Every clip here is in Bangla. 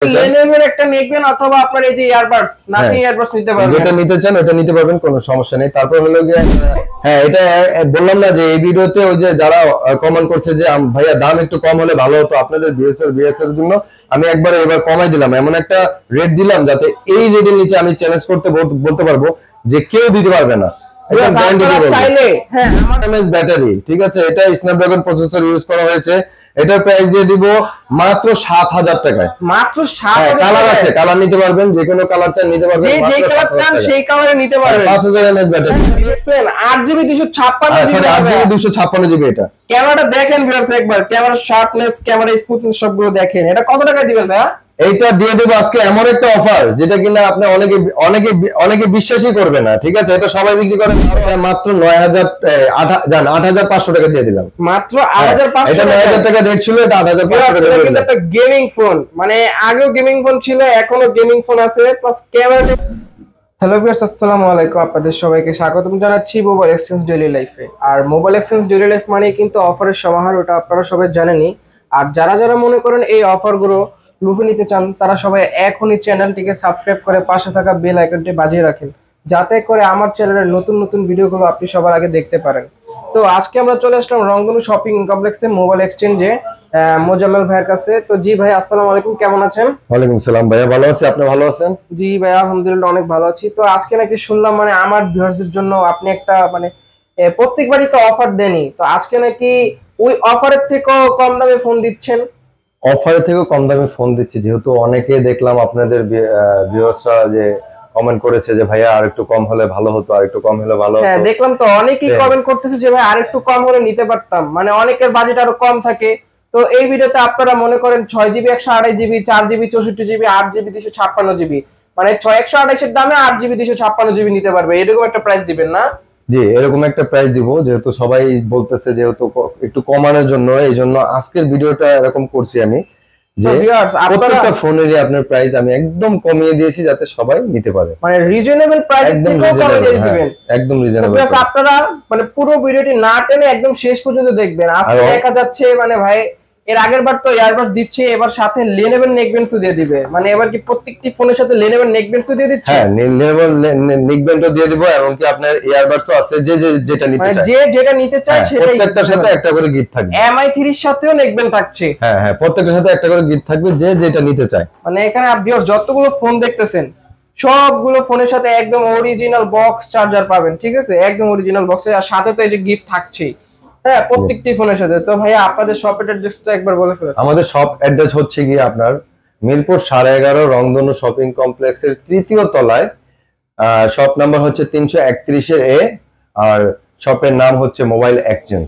লেনোভোর একটা নেকবেন অথবা আপনার এই যে ইয়ারবাডস নাথিং ইয়ারবাডস নিতে পারবেন, যেটা নিতে চান ওটা নিতে পারবেন, কোনো সমস্যা নেই। তারপর হলো গিয়ে হ্যাঁ এটা বললাম না যে এই ভিডিওতে ওই যে যারা কমেন্ট করছে যে ভাইয়া দাম একটু কম হলে ভালো হতো আপনাদের বিএস এর জন্য আমি একবার এবার কমাই দিলাম, এমন একটা রেট দিলাম যাতে এই রেটের নিচে আমি চ্যালেঞ্জ করতে বলতে পারবো যে কেউ দিতে পারবে না। চাইলে হ্যাঁ এমএস ব্যাটারি, ঠিক আছে, এটা স্ন্যাপড্রাগন প্রসেসর ইউজ করা হয়েছে। এটার প্রাইস দিয়ে দিব মাত্র ৭০০০ টাকায়। মাত্র ৭০০০ কালার আছে, কালার নিতে পারবেন, যে কোনো কালার চান নিতে পারবেন, যে কালার চান সেই কালারে নিতে পারবেন। 5000 এমএস ব্যাটারি, দেখছেন 8GB 256GB, 8GB 256GB। এটা ক্যামেরাটা দেখেন ভিউয়ার্স, একবার ক্যামেরার শার্পনেস, ক্যামেরা স্মুথনেস সবগুলো দেখেন। এটা কত টাকা দিবেন ভাইয়া? এইটা দিয়ে দেব আজকে এমন একটা অফার যেটা কিনা আপনি অনেকে বিশ্বাসই করবে না, ঠিক আছে। এটা সবাই বিক্রি করে মাত্র 8500 টাকা দিয়ে দিলাম। মাত্র 8500 এটা 9000 টাকা রেট ছিল, এটা 8500 টাকা দিয়ে দিলাম। একটা গেমিং ফোন, মানে আগেও গেমিং ফোন ছিল, এখনো গেমিং ফোন আছে, প্লাস ক্যামেরা। হ্যালো ভিউয়ার্স, আসসালামু আলাইকুম, আপনাদের সবাইকে স্বাগতম জানাচ্ছি মোবাইল এক্সচেঞ্জ ডেইলি লাইফে। আর মোবাইল এক্সচেঞ্জ ডেইলি লাইফ মানে কিন্তু অফারের সমাহার, ওটা আপনারা সবাই জানেনই। আর যারা মনে করেন এই অফারগুলো লুফে নিতে চান, তারা সবাই এখনই চ্যানেলটিকে সাবস্ক্রাইব করে পাশে থাকা বেল আইকনটি বাজিয়ে রাখেন, যাতে করে আমার চ্যানেলের নতুন ভিডিওগুলো আপনি সবার আগে দেখতে পারেন। তো আজকে আমরা চলে আসলাম রংধনু শপিং কমপ্লেক্সে মোবাইল এক্সচেঞ্জে মোজাম্মেল ভাইয়ের কাছে। তো জি ভাই, আসসালামু আলাইকুম, কেমন আছেন? ওয়ালাইকুম সালাম ভাইয়া, ভালো আছি, আপনি ভালো আছেন? জি ভাই, আলহামদুলিল্লাহ অনেক ভালো আছি। তো আজকে নাকি শুনলাম মানে আমার ভিউয়ারদের জন্য আপনি একটা মানে প্রত্যেকবারই তো অফার দেনই, তো আজকে নাকি ওই অফারের থেকেও কম দামে ফোন দিচ্ছেন? অফারের থেকেও কম দামে ফোন দিচ্ছি, যেহেতু অনেকে দেখলাম আপনাদের ভিউয়ার্সরা যে কমেন্ট করেছে যে ভাইয়া আর একটু কম হলে ভালো হতো, আর একটু কম হলে ভালো হতো। হ্যাঁ দেখলাম তো অনেকেই কমেন্ট করতেছে যে ভাই আর একটু কম হলে নিতে পারতাম, মানে অনেকের বাজেট আরো কম থাকে। তো এই ভিডিওতে আপনারা মনে করেন 6GB 128GB, 4GB 64GB, 8GB 256GB, মানে 128 এর দামে 8GB 256GB নিতে পারবে, এরকম একটা প্রাইস দিবেন না? জি, এরকম একটা প্রাইস দিব, যেহেতু সবাই বলতেছে যেহেতু একটু কমানোর জন্য, এই জন্য আজকের ভিডিওটা এরকম করছি আমি যে প্রত্যেকটা ফোনেরই আপনার প্রাইস আমি একদম কমিয়ে দিয়েছি যাতে সবাই নিতে পারে, মানে রিজনেবল প্রাইস একদম রিজনেবল। আপনারা মানে পুরো ভিডিওটি না টেনে একদম শেষ পর্যন্ত দেখবেন। আজকে দেখা যাচ্ছে মানে ভাই এর আগের বার তো ইয়ারবাডস দিচ্ছে, এবার সাথে লেনোভোর নেকবেন্ডসও দিয়ে দিবে। মানে এবার কি প্রত্যেকটি ফোনের সাথে লেনোভোর নেকবেন্ডসও দিয়ে দিচ্ছে? হ্যাঁ, লেনোভোর নেকবেন্ডও দিয়ে দিব, এবং কি আপনার ইয়ারবাডসও আছে, যেটা নিতে চায়, যেটা নিতে চায় সেটাই। প্রত্যেকটার সাথে একটা করে গিফট থাকবে। MI3 এর সাথেও নেকবেন্ড থাকছে। হ্যাঁ, প্রত্যেকটার সাথে একটা করে গিফট থাকবে, যেটা নিতে চায়। মানে এখানে আপনি যতগুলো ফোন দেখতেছেন সবগুলো ফোনের সাথে একদম অরিজিনাল বক্স চার্জার পাবেন, ঠিক আছে, একদম অরিজিনাল বক্সে, আর সাথে তো এই যে গিফট থাকছেই। হ্যাঁ, প্রত্যেকটি ফোনের সাথে। তো ভাইয়া আপনাদের শপের অ্যাড্রেসটা একবার বলে ফেলুন। আমাদের শপ অ্যাড্রেস হচ্ছে গিয়ে আপনার মিরপুর 11.5 রংধনু শপিং কমপ্লেক্সের 3য় তলায়। শপ নাম্বার হচ্ছে 331 এ, আর শপের নাম হচ্ছে মোবাইল এক্সচেঞ্জ।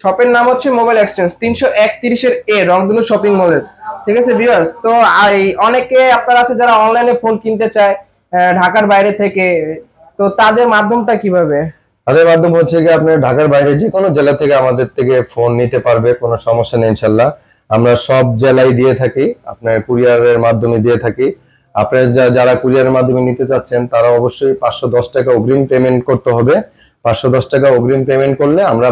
শপের নাম হচ্ছে মোবাইল এক্সচেঞ্জ 331 এ রংধনু শপিং মলের, ঠিক আছে ভিউয়ার্স। তো অনেকে আপনারা আছে যারা অনলাইনে ফোন কিনতে চায় ঢাকার বাইরে থেকে, তো তাদের মাধ্যমটা কিভাবে? তাদের মাধ্যম হচ্ছে কি আপনার ঢাকার বাইরে যে কোনো জেলা থেকে আমাদের থেকে ফোন নিতে পারবে, কোনো সমস্যা নেই ইনশাল্লাহ। আমরা সব জেলায় দিয়ে থাকি, আপনার কুরিয়ারের মাধ্যমে দিয়ে থাকি। আপনার যারা কুরিয়ারের মাধ্যমে নিতে চাচ্ছেন তারা অবশ্যই 510 টাকা অগ্রিম পেমেন্ট করতে হবে। 510 টাকা অগ্রিম পেমেন্ট করলে আমরা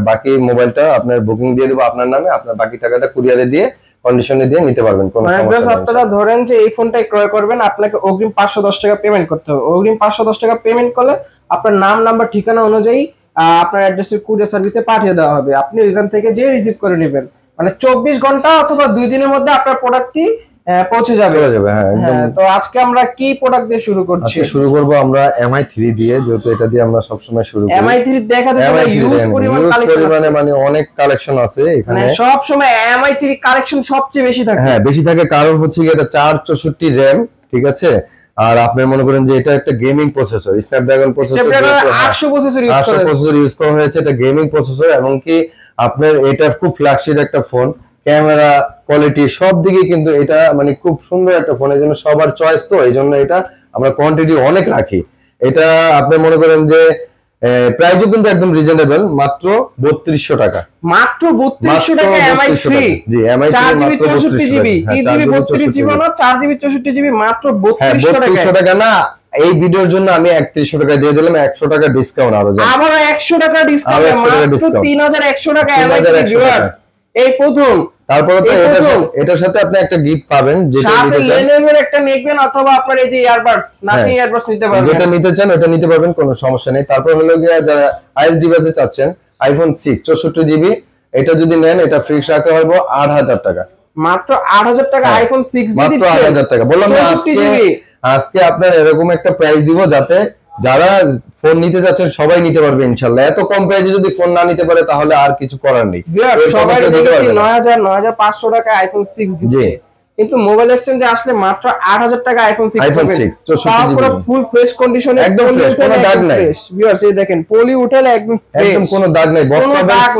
বাকি মোবাইলটা আপনার বুকিং দিয়ে দেবো আপনার নামে, আপনার বাকি টাকাটা কুরিয়ারে দিয়ে কন্ডিশনে দিয়ে নিতে পারবেন, কোনো সমস্যা নেই। আপনারা ধরেন যে এই ফোনটাই ক্রয় করবেন, আপনাকে অগ্রিম 510 টাকা পেমেন্ট করতে হবে। অগ্রিম 510 টাকা পেমেন্ট করলে আপনার নাম, নাম্বার, ঠিকানা অনুযায়ী আপনার অ্যাড্রেসে কুরিয়ার সার্ভিসে পাঠিয়ে দেওয়া হবে। আপনি ওইখান থেকে যে রিসিভ করে নেবেন, মানে 24 ঘন্টা অথবা 2 দিনের মধ্যে আপনার প্রোডাক্টটি পৌঁছে যাবে। হ্যাঁ, তো আজকে আমরা কি প্রোডাক্ট দিয়ে শুরু করছি? শুরু করব আমরা MI3 দিয়ে, যেহেতু এটা দিয়ে আমরা সব সময় শুরু করি। MI3 দেখা যায় ইউজ পরিমাণ কালেকশন, মানে অনেক কালেকশন আছে এখানে, মানে সব সময় MI3 কালেকশন সবচেয়ে বেশি থাকে। হ্যাঁ, বেশি থাকে, কারণ হচ্ছে কি এটা 464 RAM, ঠিক আছে। আর আপনি মনে করেন যে এটা একটা gaming processor, Snapdragon processor, 800 processor use করা হয়েছে। এটা গেমিং প্রসেসর, এবং কি আপনার এটা খুব ফ্ল্যাগশিপ একটা ফোন, ক্যামেরা কোয়ালিটি সব দিকে কিন্তু এটা মানে খুব সুন্দর একটা ফোন। এই জন্য সবার চয়েস, তো এই জন্য এটা আমরা কোয়ান্টিটি অনেক রাখি। এটা আপনি মনে করেন যে প্রাইসও কিন্তু একদম রিজনেবল, মাত্র 3200 টাকা। মাত্র 3200 টাকা MI3। জি, MI3 4GB 64GB, 3GB 32GB না 4GB 64GB মাত্র 3200 টাকা না। এই ভিডিওর জন্য আমি 3100 টাকা দিয়ে দিলাম, 100 টাকা ডিসকাউন্ট আরো আবার 100 টাকা ডিসকাউন্ট, মাত্র 3100 টাকা MI3 ভিউয়ার্স। এই প্রথম। তারপরে তো এটার সাথে আপনি একটা গিফট পাবেন, যেটা সাথে লেনোভোর একটা নেকবেন, অথবা আপনার এই যে ইয়ারবাডস, নাথিং ইয়ারবাডস নিতে পারবেন। যেটা নিতে চান ওটা নিতে পারবেন, কোনো সমস্যা নেই। তারপর হলো গিয়ে যারা আইএস ডিভাইসে চাচ্ছেন, আইফোন 6 64 জিবি, এটা যদি নেন এটা ফিক্স রাখতে পারবো 8000 টাকা। মাত্র 8000 টাকা আইফোন 6 দিয়ে দিচ্ছেন, মাত্র 8000 টাকা। বললাম না আজকে আপনার এরকম একটা প্রাইস দিব যাতে যারা ফোন নিতে যাচ্ছেন সবাই নিতে পারবে ইনশাআল্লাহ। এত কম প্রাইসে যদি ফোন না নিতে পারে তাহলে আর কিছু করার নেই। সবাই দেখেছি 9000 9500 টাকা আইফোন 6 দিচ্ছে, কিন্তু মোবাইল এক্সচেঞ্জে আসলে মাত্র 8000 টাকা আইফোন 6 পুরো ফুল ফ্রেশ কন্ডিশনে, একদম ফ্রেশ, কোনো দাগ নাই। ভিউয়ার্স এই দেখেন পলি উঠালে একদম ফ্রেশ, একদম কোনো দাগ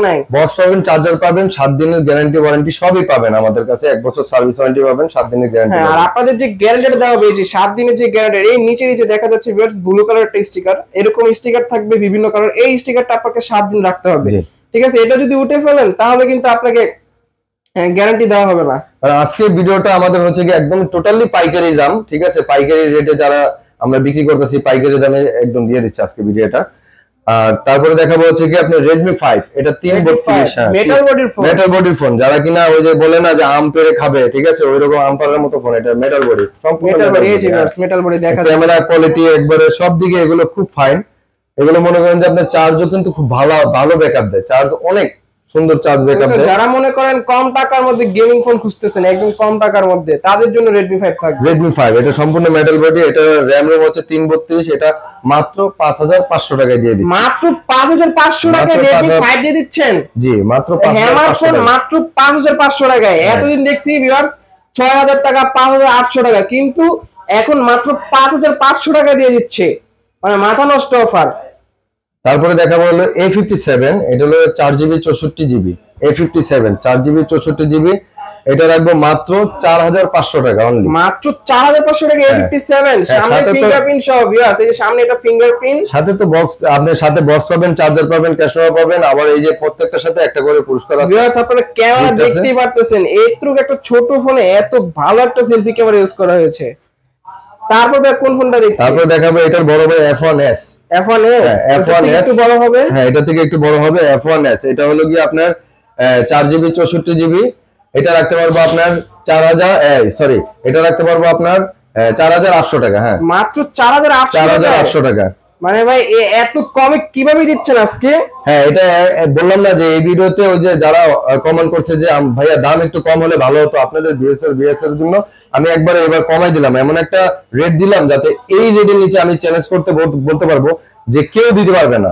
নাই। বক্স পাবেন, চার্জার পাবেন, 7 দিনের গ্যারান্টি ওয়ারেন্টি সবই পাবেন আমাদের কাছে। 1 বছর সার্ভিস ওয়ারেন্টি পাবেন, 7 দিনের গ্যারান্টি। আর আপনাদের যে গ্যারান্টিটা দেওয়া হবে, যে 7 দিনের যে গ্যারান্টি, এই নিচে নিচে দেখা যাচ্ছে ভিউয়ার্স ব্লু কালার একটা স্টিকার, এরকম স্টিকার থাকবে বিভিন্ন কালার। এই স্টিকারটা আপনাকে 7 দিন রাখতে হবে, ঠিক আছে? এটা যদি উঠে ফেলেন তাহলে কিন্তু আপনাকে গ্যারান্টি দেওয়া হবে না। আর আজকে ভিডিওটা আমাদের হচ্ছে কি একদম টোটালি পাইকারি দাম, ঠিক আছে? পাইকারি রেটে যারা আমরা বিক্রি করতেছি পাইকারি দামে একদম দিয়ে দিচ্ছি আজকে ভিডিওটা। আর তারপরে দেখাবো হচ্ছে কি আপনি Redmi 5, এটা 332 মেটাল বডির ফোন। যারা কিনা ওই যে বলে না যে আম পেড়ে খাবে, ঠিক আছে, ওইরকম আম পাড়ার মতো ফোন। এটা মেটাল বডি, সম্পূর্ণ মেটাল বডি। দেখা যায় ক্যামেরা কোয়ালিটি একবারে সব দিকে এগুলো খুব ফাইন। এগুলো মনে করেন যে আপনার চার্জও কিন্তু খুব ভালো ব্যাকআপ দেয়, চার্জ অনেক সুন্দর চার্জ ব্যাকআপ দেয়। যারা মনে করেন কম টাকার মধ্যে গেমিং ফোন খুঁজতেছেন, একদম কম টাকার মধ্যে, তাদের জন্য Redmi 5 থাকবে। Redmi 5 এটা সম্পূর্ণ মেটাল বডি, এটা RAM রোম হচ্ছে 332, এটা মাত্র 5500 টাকায় দিয়ে দিচ্ছি। মাত্র 5500 টাকায় Redmi 5 দিয়ে দিচ্ছেন? জি, মাত্র 5500 টাকা। মাত্র 5500 টাকায়। এতদিন দেখছি ভিউয়ার্স 6000 টাকা, 5800 টাকা, কিন্তু এখন মাত্র 5500 টাকা দিয়ে দিচ্ছে, মানে মাথা নষ্ট অফার। তারপরে দেখাবো হলো A57, এটা হলো 4GB 64GB A57 4GB 64GB, এটা রাখবো মাত্র 4500 টাকা অনলি। মাত্র 4500 টাকা A57, সামনে ফিঙ্গারপ্রিন্ট সহ ভিউয়ার্স, এই যে সামনে এটা ফিঙ্গারপ্রিন্ট, সাথে তো বক্স, আপনি সাথে বক্স পাবেন, চার্জার পাবেন, ক্যামেরা পাবেন, আবার এই যে প্রত্যেকটার সাথে একটা করে পুরস্কার আছে। ভিউয়ার্স আপনারা ক্যামেরা দেখতেই পারতেছেন, এইটুকু একটা ছোট ফোনে এত ভালো একটা সেলফি ক্যামেরা ইউজ করা হয়েছে। তারপর কোন ফোনটা দেখছি? তারপর দেখাবো এটার বড় ভাই F1s। একটু বড় হবে, হ্যাঁ এটা থেকে একটু বড় হবে, F1s। এটা হলো কি আপনার 4GB 64GB, এটা রাখতে পারবো আপনার 4000 এটা রাখতে পারবো আপনার 4800 টাকা। হ্যাঁ মাত্র 4800 টাকা। মানে ভাই এত কমে কিভাবে দিচ্ছেন আজকে? হ্যাঁ এটা বললাম না যে এই ভিডিওতে ওই যে যারা কমেন্ট করছে যে ভাইয়া দাম একটু কম হলে ভালো হতো, আপনাদের বিএসএল এর জন্য আমি একবার এবার কমাই দিলাম, এমন একটা রেট দিলাম যাতে এই রেটের নিচে আমি চ্যালেঞ্জ করতে বলতে পারবো যে কেউ দিতে পারবে না।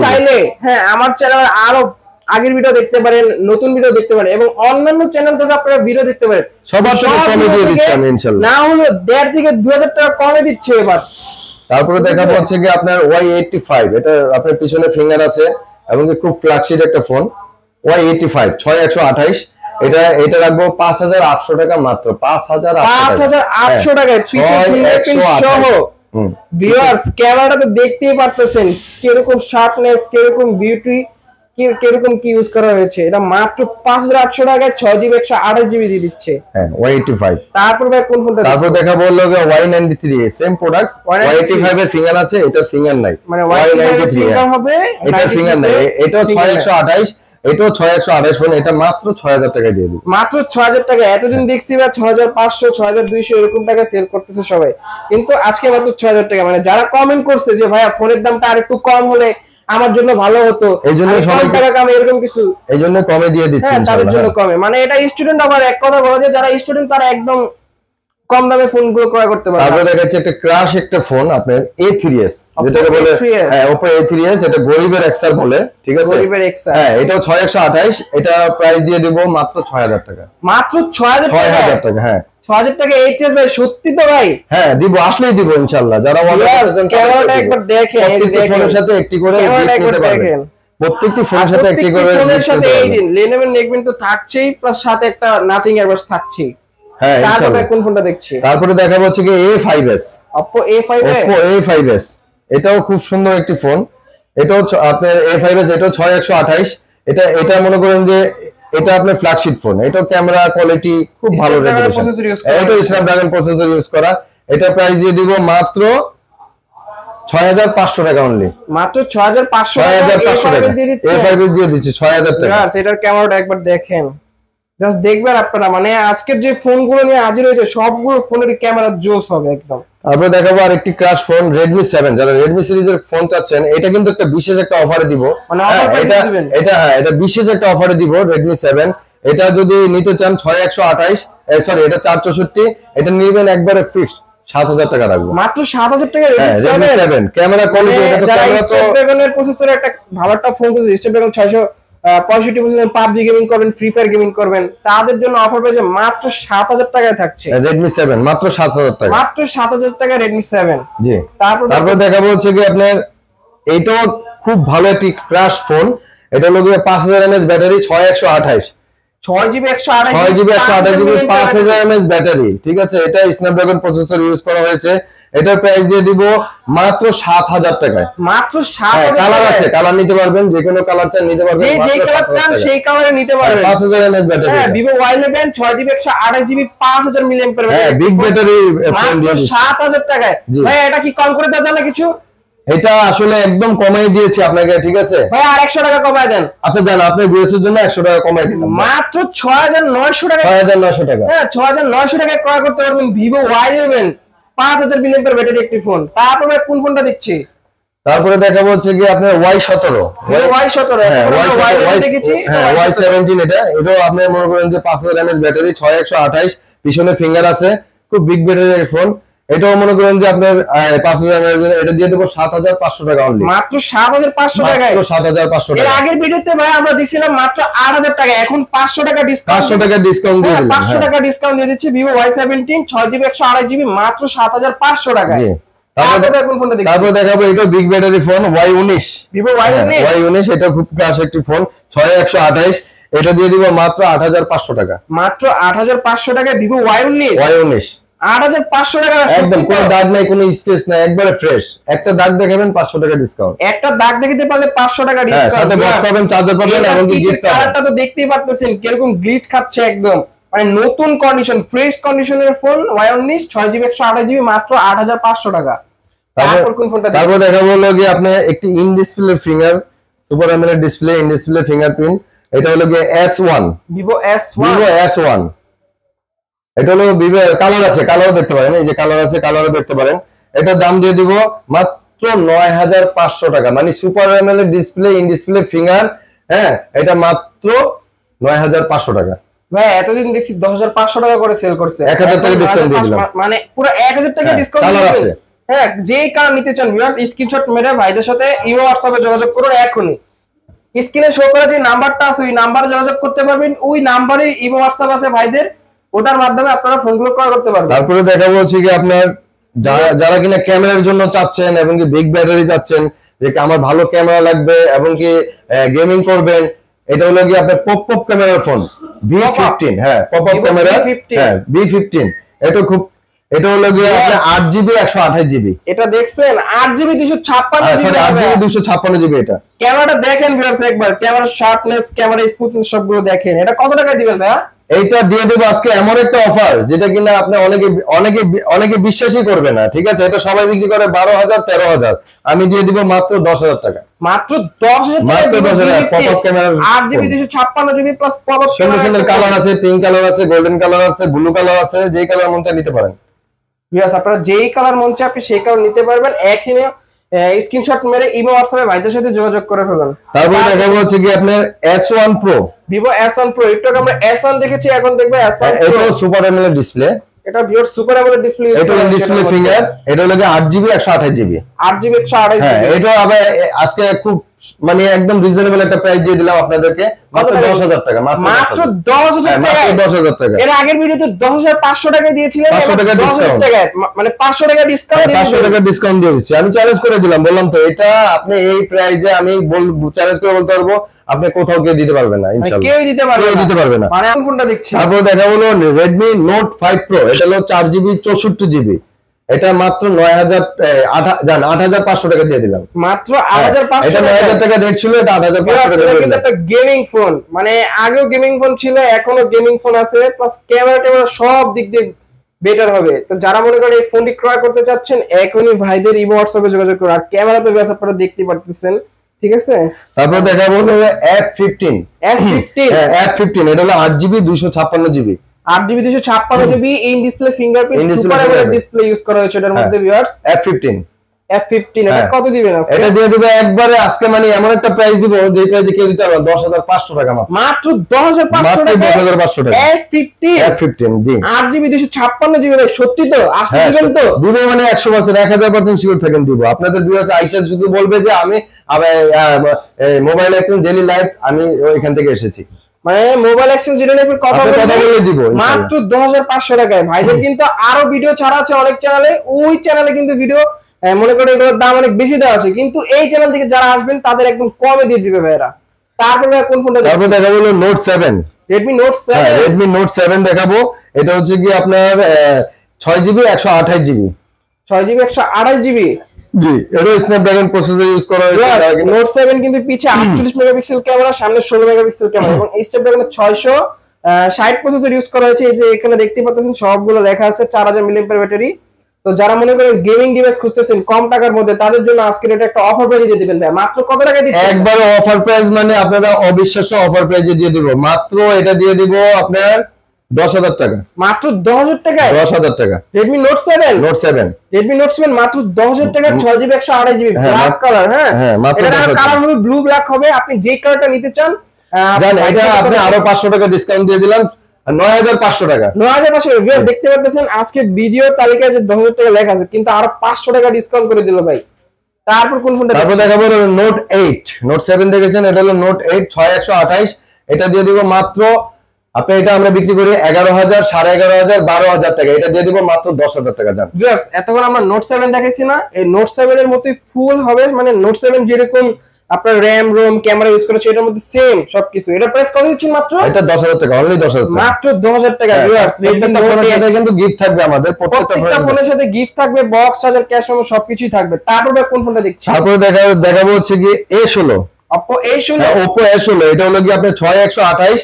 চাইলে হ্যাঁ আমার চ্যানেলে আরো আগের ভিডিও দেখতে পারেন, নতুন ভিডিও দেখতে পারেন, এবং অন্যান্য চ্যানেল থেকে আপনারা ভিডিও দেখতে পারেন। সবার থেকে কমে দিয়ে দিচ্ছি আমি ইনশাআল্লাহ, না হলে 1.5 থেকে 2000 টাকা কমে দিচ্ছে এবার। তারপরে দেখাবো হচ্ছে কি আপনার Y85, এটা আপনার পিছনে ফিঙ্গার আছে এবং খুব ফ্ল্যাগশিপ একটা ফোন। Y85 6128, এটা রাখবো 5800 টাকা, মাত্র 5800 টাকায় পিছনে ফিঙ্গারপ্রিন্ট সহ। ভিউয়ার্স ক্যামেরাটা তো দেখতেই পারতেছেন কিরকম শার্পনেস, কিরকম বিউটি, কিরকম কি ইউজ করা হয়েছে। এটা মাত্র 5800 টাকায় 6GB 128GB দিয়ে দিচ্ছে। হ্যাঁ Y85। তারপর ভাই কোন ফোনটা? তারপর দেখাবো হলো Y93, সেম প্রোডাক্টস। Y85 এর ফিঙ্গার আছে, এটা ফিঙ্গার নাই। মানে Y93 ফিঙ্গার হবে, এটা ফিঙ্গার নাই। এটাও 6128, এটাও 6128 ফোন, এটা মাত্র 6000 টাকা দিয়ে দিই। মাত্র 6000 টাকা। এতদিন দেখছি বা 6500 6200 এরকম টাকা সেল করতেছে সবাই, কিন্তু আজকে মাত্র 6000 টাকা। মানে যারা কমেন্ট করছে যে ভাইয়া ফোনের দামটা আরেকটু কম হলে আমার জন্য ভালো হতো, এইজন্য সবাই টাকা কম, এরকম কিছু এইজন্য কমে দিয়ে দিচ্ছি ইনশাআল্লাহ। তাদের জন্য কমে, মানে এটা স্টুডেন্ট আবার এক কথা বলা যায়, যারা স্টুডেন্ট তারা একদম কম দামে ফোনগুলো ক্রয় করতে পারে। তারপর দেখাচ্ছি একটা ক্রাশ একটা ফোন আপনার A3s, যেটাকে বলে হ্যাঁ Oppo A3s, এটা গরিবের এক্সআর বলে, ঠিক আছে? গরিবের এক্সআর, হ্যাঁ এটাও 6128, এটা প্রাইস দিয়ে দেব মাত্র 6000 টাকা। মাত্র 6000 টাকা। হ্যাঁ 6000 টাকা A3s ভাই, সত্যি তো ভাই? হ্যাঁ দিব, আসলেই দিব ইনশাআল্লাহ। যারা অর্ডার করতেছেন ক্যামেরাটা একবার দেখেন, প্রত্যেকটা ফোনের সাথে একটি করে গিফট নিতে পারবেন, প্রত্যেকটি ফোনের সাথে একটি করে ফোনের সাথে এই যে Lenovo নেকবেন তো থাকছেই, প্লাস সাথে একটা নাথিং এয়ারবাডস থাকছেই। হ্যাঁ তারপরে কোন ফোনটা দেখছি? তারপরে দেখাবো হচ্ছে কি A5s, Oppo A5s, এটাও খুব সুন্দর একটি ফোন। এটাও আপনার A5s, এটাও 6128, এটা মনে করেন যে এটা আপনার ফ্ল্যাগশিপ ফোন। এটাও ক্যামেরা কোয়ালিটি খুব ভালো, এটা স্ন্যাপড্রাগন প্রসেসর ইউজ করা। এটা প্রাইস দিয়ে দিব মাত্র 6500 টাকা অনলি, মাত্র 6500 টাকা দিয়ে দিচ্ছে। A5 দিয়ে দিচ্ছি 6000 টাকা। এটার ক্যামেরাটা একবার দেখেন, জাস্ট দেখবেন আপনারা, মানে আজকের যে ফোনগুলো নিয়ে হাজির হয়েছে সবগুলো ফোনের ক্যামেরা জোস হবে একদম। তারপরে দেখাবো আরেকটি ক্রাশ ফোন Redmi 7, যারা Redmi সিরিজের ফোন চাচ্ছেন, এটা কিন্তু একটা বিশেষ একটা অফারে দিব, মানে এটা বিশেষ একটা অফারে দিব Redmi 7। এটা যদি নিতে চান 6128, সরি এটা 464, এটা নিবেন একবারে ফিক্সড 7000 টাকা রাখবো, মাত্র 7000 টাকা। Redmi 7 ক্যামেরা কোয়ালিটি, এটা তো ক্যামেরা তো স্ন্যাপড্রাগনের প্রসেসরে একটা ভালো একটা ফোন আছে, স্ন্যাপড্রাগন 665 প্রসেসর, PUBG গেমিং করবেন, ফ্রি ফায়ার গেমিং করবেন, তাদের জন্য অফার পেয়েছে মাত্র 7000 টাকায় থাকছে Redmi 7 মাত্র 7000 টাকা, মাত্র 7000 টাকা Redmi 7। জি। তারপর দেখাবো হচ্ছে কি আপনার এইটাও খুব ভালো একটি ক্রাশ ফোন, এটা হলো 5000 mAh battery, 6128, 6GB 128GB 6GB 128GB 5000 mAh battery, ঠিক আছে। এটা স্ন্যাপড্রাগন প্রসেসর ইউজ করা হয়েছে। এটার প্রাইস দিয়ে দিব মাত্র 7000 টাকায়, মাত্র 7000 কালার আছে, কালার নিতে পারবেন, যে কোনো কালার চান নিতে পারবেন, যে কালার চান সেই কালারে নিতে পারবেন, 5000 mAh ব্যাটারি। হ্যাঁ, Vivo Y11 6GB 128GB 5000 mAh battery, হ্যাঁ বিগ ব্যাটারি ফোন দিয়ে 7000 টাকায়। ভাই এটা কি কম করে দেওয়া যাবে কিছু? এটা আসলে একদম কমাই দিয়েছি আপনাকে, ঠিক আছে ভাই, আর 100 টাকা কমায় দেন। আচ্ছা জান, আপনি ভিউয়ার্সের জন্য 100 টাকা কমাই দিলাম, মাত্র 6900 টাকা, 6900 টাকা। হ্যাঁ 6900 টাকায় ক্রয় করতে পারবেন Vivo Y11 5000 mAh ব্যাটারি একটি ফোন। তারপরে কোন ফোনটা দিচ্ছি? তারপরে দেখাবো হচ্ছে কি আপনার Y17, Y17, হ্যাঁ Y11 দেখেছি, হ্যাঁ Y17, এটাও আপনি মনে করেন যে 5000 mAh ব্যাটারি, 6128, পিছনে ফিঙ্গার আছে, খুব বিগ ব্যাটারির ফোন। এটাও মনে করেন যে আপনার 5000 mAh, এটা দিয়ে দেবো 7500 টাকা অনলি, মাত্র 7500 টাকায়, 7500 এর টাকা। আগের ভিডিওতে ভাই আমরা দিছিলাম মাত্র 8000 টাকা, এখন 500 টাকা ডিসকাউন্ট, 500 টাকা ডিসকাউন্ট দিয়ে দিলাম, 500 টাকা ডিসকাউন্ট দিয়ে দিচ্ছি Vivo Y17 6GB 128GB মাত্র 7500 টাকায়। তারপর দেখাবো এটা big battery phone Y19, Vivo Y19, এটা খুব ক্লাস একটি ফোন, 6128, এটা দিয়ে দিব মাত্র 8500 টাকা, মাত্র 8500 টাকায় Vivo Y19, 8500 টাকা, একদম কোনো দাগ নাই, কোনো স্ক্র্যাচ নাই, একবারে ফ্রেশ। একটা দাগ দেখাবেন 500 টাকা ডিসকাউন্ট, একটা দাগ দেখাতে পারলে 500 টাকা ডিসকাউন্ট, সাথে বক্স পাবেন, চার্জার পাবেন, এবং কি গিফট পাবেন। কালারটা তো দেখতেই পাচ্ছেন কিরকম গ্লিচ খাচ্ছে একদম, মানে নতুন কন্ডিশন, ফ্রেশ কন্ডিশনের ফোন Y19 6GB 128GB মাত্র 8500 টাকা। তারপর কোন ফোনটা? তারপর দেখাবো হলো কি আপনি একটি in display finger, super AMOLED display, in display fingerprint, এটা হলো কি S1, Vivo S1, এটা হলো Vivo, কালার আছে, কালারও দেখতে পারেন, এই যে কালার আছে, কালারও দেখতে পারেন। এটার দাম দিয়ে দিব মাত্র 9500 টাকা, মানে super AMOLED display, in display finger, হ্যাঁ এটা মাত্র 9500 টাকা। ভাই এতদিন দেখছি 10500 টাকা করে সেল করছে, 1000 টাকা ডিসকাউন্ট দিয়ে দিলাম, মানে পুরো 1000 টাকা ডিসকাউন্ট কালার আছে। হ্যাঁ, যেই কালার নিতে চান ভিউয়ার্স স্ক্রিনশট মেরে ভাইদের সাথে ইমো হোয়াটসঅ্যাপে যোগাযোগ করুন এখনই। স্ক্রিনে শো করা যে নাম্বারটা আছে ওই নাম্বারে যোগাযোগ করতে পারবেন, ওই নাম্বারে ইমো হোয়াটসঅ্যাপ আছে ভাইদের, ওটার মাধ্যমে আপনারা ফোনগুলো ক্রয় করতে পারবেন। তারপরে দেখাবো হচ্ছে কি আপনার যারা কিনা ক্যামেরার জন্য চাচ্ছেন এবং কি বিগ ব্যাটারি চাচ্ছেন, যে আমার ভালো ক্যামেরা লাগবে এবং কি গেমিং করবেন, এটা হলো কি আপনার পপ ক্যামেরার ফোন V15, হ্যাঁ পপ ক্যামেরা, হ্যাঁ V15, এটা হলো কি আপনার 8GB 128GB, এটা দেখছেন 8GB 256GB, 8GB 256GB। এটা ক্যামেরাটা দেখেন ভিউয়ার্স একবার, ক্যামেরা শার্পনেস, ক্যামেরা স্মুথনেস সবগুলো দেখেন। এটা কত টাকা দিবেন ভাইয়া? এইটা দিয়ে দেবো আজকে এমন একটা অফার যেটা কিনা আপনি অনেকে বিশ্বাসই করবে না, ঠিক আছে। এটা সবাই বিক্রি করে 12000 13000, আমি দিয়ে দিব মাত্র 10000 টাকা, মাত্র 10000 মাত্র 10000 popup camera, 8GB 256GB plus popup সুন্দর সুন্দর কালার আছে, পিঙ্ক কালার আছে, গোল্ডেন কালার আছে, ব্লু কালার আছে, যেই কালার মন চায় নিতে পারেন। ভিউয়ার্স আপনারা যেই কালার মন চায় আপনি সেই কালার নিতে পারবেন, এখানে স্ক্রিনশট মেরে ইমো হোয়াটসঅ্যাপে ভাইদের সাথে যোগাযোগ করে ফেলবেন। তারপর দেখাবো হচ্ছে কি আপনার S1 Pro, Vivo S1 Pro, একটু আগে আমরা S1 দেখেছি, এখন দেখবো S1 Pro। এটা সুপার অ্যামোলেড ডিসপ্লে, এটা ভিউয়ার্স সুপার অ্যামোলেড ডিসপ্লে, এটা ডিসপ্লে ফিঙ্গার, এটা হলো 8GB 128GB, 8GB 128GB, হ্যাঁ এটা আবার আজকে খুব মানে একদম রিজনেবল একটা প্রাইস দিয়ে দিলাম আপনাদেরকে, মাত্র 10000 টাকা, মাত্র 10000 টাকা, 10000 টাকা। এর আগের ভিডিওতে 10500 টাকা দিয়েছিলেন, 500 টাকা ডিসকাউন্ট, মানে 500 টাকা ডিসকাউন্ট, 500 টাকা ডিসকাউন্ট দিয়ে দিচ্ছি। আমি চ্যালেঞ্জ করে দিলাম, বললাম তো এটা আপনি এই প্রাইসে, আমি চ্যালেঞ্জ করে বলতে পারবো আপনি কোথাও কেউ দিতে পারবেন না, ইনশাআল্লাহ কেউ দিতে পারবে না। মানে কোন ফোনটা দেখছি? তারপর দেখা হলো Redmi Note 5 Pro, এটা হলো 4GB 64GB, এটা মাত্র 8500 টাকা দিয়ে দিলাম, মাত্র 8500 এটা 9000 টাকা রেট ছিল, এটা 8500 টাকা দিয়ে দিলাম। একটা গেমিং ফোন, মানে আগেও গেমিং ফোন ছিল, এখনো গেমিং ফোন আছে, প্লাস ক্যামেরা সব দিক দিয়ে বেটার হবে। তো যারা মনে করেন এই ফোনটি ক্রয় করতে চাচ্ছেন এখনই ভাইদের ইমো হোয়াটসঅ্যাপে যোগাযোগ করুন। আর ক্যামেরা তো বেশ আপনারা দেখতে পারতেছেন, ঠিক আছে। তারপর দেখাবো F15 F15 এটা হলো 8GB 256GB 8GB 256GB in display fingerprint super AMOLED display use করা হয়েছে এটার মধ্যে ভিউয়ার্স। F15 এটা কত দিবেন আজকে? এটা দিয়ে দেব একবারে আজকে, মানে এমন একটা প্রাইস দিব যে প্রাইসে কেউ দিতে পারবে 10500 টাকা মাত্র 10500 টাকা 10500 টাকা F15 জি 8GB 256GB সত্যি তো আসলে দিবেন তো? দিব মানে 100% 1000% সিওর থাকেন দিব। আপনাদের ভিউয়ার্স আইসা শুধু বলবে যে আমি মোবাইল এক্সচেঞ্জ ডেইলি লাইফ আমি ওইখান থেকে এসেছি, মানে মোবাইল এক্সচেঞ্জ ডেইলি লাইফের কথা বলে দিব মাত্র 10500 টাকায়। ভাইদের কিন্তু আরো ভিডিও ছাড়া আছে অনেক চ্যানেলে, ওই চ্যানেলে কিন্তু ভিডিও মনে করে এগুলোর দাম অনেক বেশি দেওয়া আছে, কিন্তু এই চ্যানেল থেকে যারা আসবেন তাদের একদম কমে দিয়ে দিবে ভাইরা। তারপরে কোন ফোনটা দেখাবো? তারপর দেখাবো Note 7 Redmi Note 7 Redmi Note 7 দেখাবো। এটা হচ্ছে কি আপনার 6GB 128GB 6GB 128GB জি, এটা স্ন্যাপড্রাগন প্রসেসর ইউজ করা হয়েছে। Note 7 কিন্তু পিছে 48 মেগাপিক্সেল ক্যামেরা, সামনে 16 মেগাপিক্সেল ক্যামেরা এবং স্ন্যাপড্রাগনের 660 প্রসেসর ইউজ করা হয়েছে। এই যে এখানে দেখতে পাচ্ছেন সবগুলো লেখা আছে 4000 mAh ব্যাটারি। তো যারা মনে করেন গেমিং ডিভাইস খুঁজতেছেন কম টাকার মধ্যে তাদের জন্য আজকে এটা একটা অফার প্রাইসে দিয়ে দিবেন ভাই। মাত্র কত টাকা দিচ্ছেন? একবার অফার প্রাইস, মানে আপনারা অবিশ্বাস্য অফার প্রাইসে দিয়ে দিব। মাত্র এটা দিয়ে দিব আপনার 10000 টাকা, মাত্র 10000 টাকায় 10000 টাকা Redmi Note 7 Redmi Note 7 মাত্র 10000 টাকা 6GB 128GB ব্ল্যাক কালার। হ্যাঁ এটা কালার হবে ব্লু ব্ল্যাক হবে, আপনি যে কালারটা নিতে চান জান এটা আপনি আরো 500 টাকা ডিসকাউন্ট দিয়ে দিলাম 9500 টাকা 9500 টাকা। দেখতে পাচ্ছেন আজকে ভিডিও তালিকায় যে 10000 টাকা লেখা আছে কিন্তু আরো 500 টাকা ডিসকাউন্ট করে দিল ভাই। তারপর কোন ফোনটা? তারপর দেখাবো Note 8 Note 7 দেখেছেন, এটা হলো Note 8 6128 এটা দিয়ে দিব মাত্র, আপনি এটা আমরা বিক্রি করি 11000 11500 12000 টাকা, এটা দিয়ে দিব মাত্র 10000 টাকা। জান ভিউয়ার্স এতক্ষণ আমরা Note 7 দেখাইছি না, এই Note 7 এর মতোই ফুল হবে, মানে Note 7 যেরকম আপনার RAM ROM ক্যামেরা ইউজ করেছে এটার মধ্যে সেম সবকিছু। এটা প্রাইস কত দিচ্ছেন? মাত্র এটা 10000 টাকা, অনলি 10000 টাকা, মাত্র 10000 টাকা। ভিউয়ার্স প্রত্যেকটা ফোনের সাথে কিন্তু গিফট থাকবে, আমাদের প্রত্যেকটা ফোনের সাথে গিফট থাকবে, বক্স চার্জার ক্যাশ মেমো সবকিছুই থাকবে। তারপরে কোন ফোনটা দেখছি? তারপরে দেখাবো হচ্ছে কি A16 Oppo A16 Oppo A16 এটা হলো কি আপনার 6128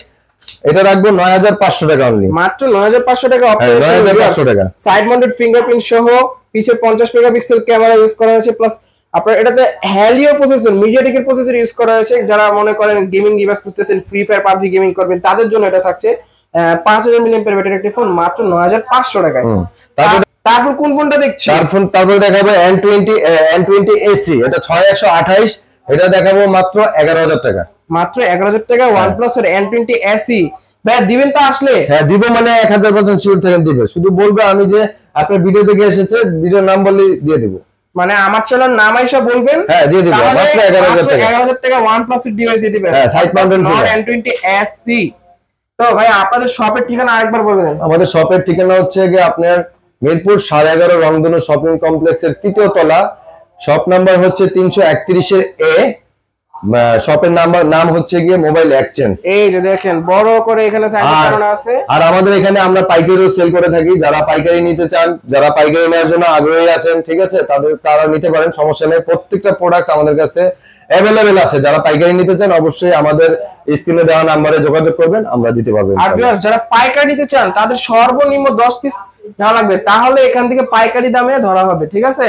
এটা রাখবো 9500 টাকা অনলি, মাত্র 9500 টাকা। Oppo 9500 টাকা। সাইড মাউন্টেড ফিঙ্গারপ্রিন্ট সহ পিছে 50 মেগাপিক্সেল ক্যামেরা ইউজ করা হয়েছে, প্লাস আপনার এটাতে Helio প্রসেসর মিডিয়াটেকের প্রসেসর ইউজ করা হয়েছে। যারা মনে করেন গেমিং ডিভাইস খুঁজতেছেন ফ্রি ফায়ার পাবজি গেমিং করবেন তাদের জন্য এটা থাকছে 5000 mAh ব্যাটারি একটি ফোন মাত্র 9500 টাকায়। তারপর কোন ফোনটা দেখছি? তারপর দেখাবো N20 AC এটা 6128 এটা দেখাবো মাত্র 11000 টাকা, মাত্র 11000 টাকা। OnePlus এর N20 AC ভাই দিবেন তো আসলে? হ্যাঁ দিব, মানে 1000% সিওর থাকেন দিবে। শুধু বলবে আমি যে আপনার ভিডিও থেকে এসেছে, ভিডিওর নাম বললে দিয়ে দিব। মানে আমার চ্যানেল নাম আইসা বলবেন, হ্যাঁ দিয়ে দিব মাত্র 11000 টাকা। 11000 টাকা OnePlus এর ডিভাইস দিয়ে দিবেন, হ্যাঁ সাইড মাউন্টেড N20 AC। তো ভাই আপনাদের শপের ঠিকানা আরেকবার বলে দেন। আমাদের শপের ঠিকানা হচ্ছে যে আপনার মিরপুর 11.5 রংধনু শপিং কমপ্লেক্সের 3য় তলা, শপ নাম্বার হচ্ছে 331 এর A, শপের নাম হচ্ছে গিয়ে মোবাইল এক্সচেঞ্জ। এই যে দেখেন বড় করে এখানে সাইন করানো আছে। আর আমাদের এখানে আমরা পাইকারিও সেল করে থাকি, যারা পাইকারি নিতে চান, যারা পাইকারি নেওয়ার জন্য আগ্রহী আছেন, ঠিক আছে, তারা নিতে পারেন, সমস্যা নেই। প্রত্যেকটা প্রোডাক্টস আমাদের কাছে অ্যাভেলেবেল আছে। যারা পাইকারি নিতে চান অবশ্যই আমাদের স্ক্রিনে দেওয়া নম্বরে যোগাযোগ করবেন, আমরা দিতে পারবো। আর ভিউয়ার্স যারা পাইকারি নিতে চান তাদের সর্বনিম্ন 10 পিস নেওয়া লাগবে, তাহলে এখান থেকে পাইকারি দামে ধরা হবে, ঠিক আছে।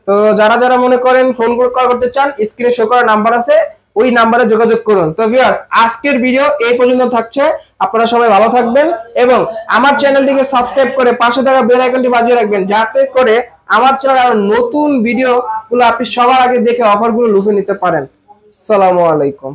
তো যারা মনে করেন ফোন কল করতে চান স্ক্রিনে শো করা নাম্বার আছে, ওই নাম্বারে যোগাযোগ করুন। তো ভিউয়ার্স আজকের ভিডিও এই পর্যন্ত থাকছে, আপনারা সবাই ভালো থাকবেন এবং আমার চ্যানেলটিকে সাবস্ক্রাইব করে পাশে থাকা বেল আইকনটি বাজিয়ে রাখবেন, যাতে করে আমার চ্যানেলে আরো নতুন ভিডিও গুলো আপনি সবার আগে দেখে অফারগুলো লুফে নিতে পারেন। আসসালামু আলাইকুম।